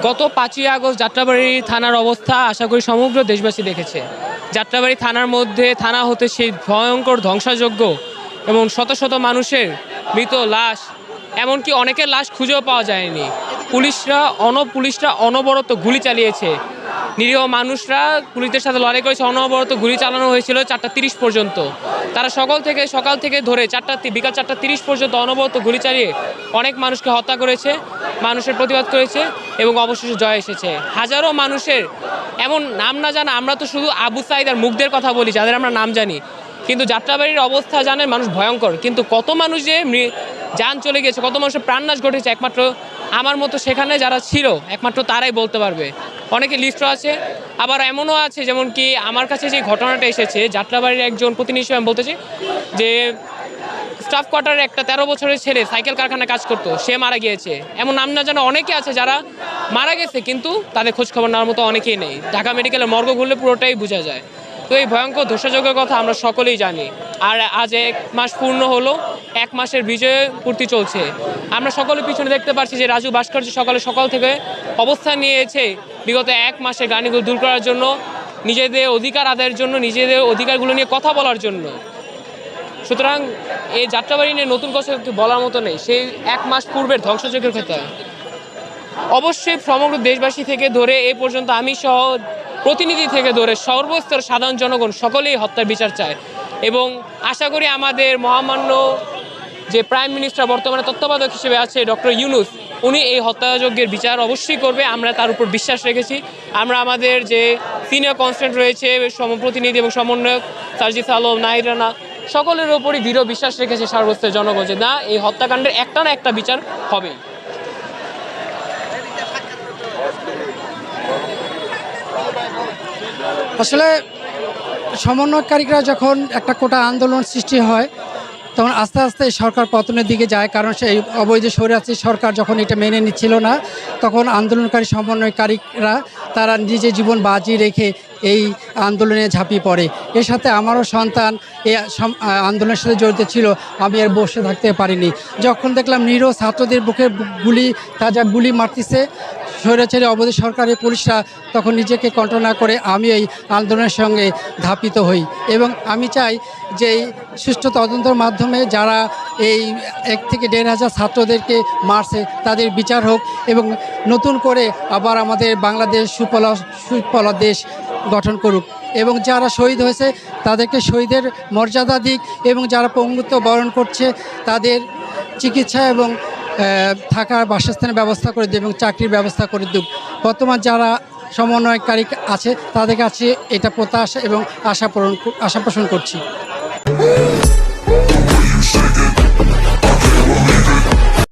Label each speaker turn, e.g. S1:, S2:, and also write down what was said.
S1: গত 5ই আগস্ট যাত্রাবাড়ি থানার অবস্থা আশা করি সমগ্র দেশবাসী দেখেছে। যাত্রাবাড়ি থানার মধ্যে থানা হতে সেই ভয়ঙ্কর ধ্বংসযজ্ঞ এবং শত শত মানুষের মৃত লাশ, এমনকি অনেকের লাশ খুঁজেও পাওয়া যায়নি। পুলিশরা অনবরত গুলি চালিয়েছে। নিরীহ মানুষরা পুলিশদের সাথে লড়াই করেছে, অনবরত গুলি চালানো হয়েছিল 4:30 পর্যন্ত। তারা সকাল থেকে ধরে বিকাল 4:30 পর্যন্ত অনবরত গুলি চালিয়ে অনেক মানুষকে হত্যা করেছে, মানুষের প্রতিবাদ করেছে এবং অবশেষে জয় এসেছে। হাজারো মানুষের এমন নাম না জানা, আমরা তো শুধু আবু সাইদ আর মুখদের কথা বলি যাদের আমরা নাম জানি, কিন্তু যাত্রাবাড়ির অবস্থা জানেন মানুষ ভয়ঙ্কর। কিন্তু কত মানুষ যে যান চলে গেছে, কত মানুষের প্রাণনাশ ঘটেছে, একমাত্র আমার মতো সেখানে যারা ছিল একমাত্র তারাই বলতে পারবে। অনেকে লিস্ট আছে, আবার এমনও আছে যেমন কি আমার কাছে যে ঘটনাটা এসেছে, যাত্রাবাড়ির একজন প্রতিনিধি হিসেবে আমি বলতেছি যে স্টাফ কোয়ার্টারের একটা 13 বছরের ছেলে সাইকেল কারখানায় কাজ করতো, সে মারা গিয়েছে। এমন নাম না জানা অনেকে আছে যারা মারা গেছে কিন্তু তাদের খোঁজখবর নেওয়ার মতো অনেকেই নেই। ঢাকা মেডিকেলের মর্গ ঘুরলে পুরোটাই বোঝা যায়। তো এই ভয়ঙ্কর ধ্বংসযজ্ঞের কথা আমরা সকলেই জানি। আর আজ 1 মাস পূর্ণ হলো, 1 মাসের বিজয় পূর্তি চলছে। আমরা সকলে পিছনে দেখতে পাচ্ছি যে রাজু ভাস্কর্য সকাল থেকে অবস্থান নিয়েছে বিগত 1 মাসের গ্লানিগুলো দূর করার জন্য, নিজেদের অধিকার আদায়ের জন্য, নিজেদের অধিকারগুলো নিয়ে কথা বলার জন্য। সুতরাং এই যাত্রাবাড়ি নিয়ে নতুন কথা বলার মতো নেই। সেই 1 মাস পূর্বের ধ্বংসযজ্ঞের কথা অবশ্যই সমগ্র দেশবাসী থেকে ধরে এ পর্যন্ত আমি সহ প্রতিনিধি থেকে ধরে সর্বস্তরের সাধারণ জনগণ সকলেই হত্যার বিচার চায়। এবং আশা করি আমাদের মহামান্য যে প্রাইম মিনিস্টার বর্তমানে তত্ত্বাবধায়ক হিসেবে আছে ডক্টর ইউনূস, উনি এই হত্যাযজ্ঞের বিচার অবশ্যই করবে। আমরা তার উপর বিশ্বাস রেখেছি। আমরা আমাদের যে সিনিয়র কনস্ট্যান্ট রয়েছে, প্রতিনিধি এবং সমন্বয়ক সার্জিস আলম, নাহিদ রানা, সকলের ওপরই দৃঢ় বিশ্বাস রেখেছে সর্বস্তরের জনগণ যে না, এই হত্যাকাণ্ডের একটা না একটা বিচার হবেই।
S2: আসলে সমন্বয়কারীরা যখন একটা কোটা আন্দোলন সৃষ্টি হয় তখন আস্তে আস্তে সরকার পতনের দিকে যায়, কারণ সেই অবৈধ স্বৈরাচারী সরকার যখন এটা মেনে নিচ্ছিল না, তখন আন্দোলনকারী সমন্বয়কারীরা তারা নিজের জীবন বাজি রেখে এই আন্দোলনে ঝাঁপিয়ে পড়ে। এর সাথে আমারও সন্তান এই আন্দোলনের সাথে জড়িত ছিল। আমি আর বসে থাকতে পারিনি। যখন দেখলাম নিরীহ ছাত্রদের বুকে তাজা গুলি মারতেছে স্বৈরাচারী অবৈধ সরকারি পুলিশরা, তখন নিজেকে কন্ট্রোল না করে আমি এই আন্দোলনের সঙ্গে ধাপিত হই। এবং আমি চাই যে এই সুষ্ঠু তদন্তের মাধ্যমে যারা এই 1 থেকে 1,500 ছাত্রদেরকে মারছে তাদের বিচার হোক এবং নতুন করে আবার আমাদের বাংলাদেশ সুফল দেশ গঠন করুক। এবং যারা শহীদ হয়েছে তাদেরকে শহীদের মর্যাদা দিক এবং যারা পঙ্গুত্ব বরণ করছে তাদের চিকিৎসা এবং থাকার বাসস্থানের ব্যবস্থা করে দেবে এবং চাকরির ব্যবস্থা করে দেব। বর্তমান যারা সমন্বয়কারী আছে তাদের কাছে এটা প্রত্যাশা এবং আশা পোষণ করছি।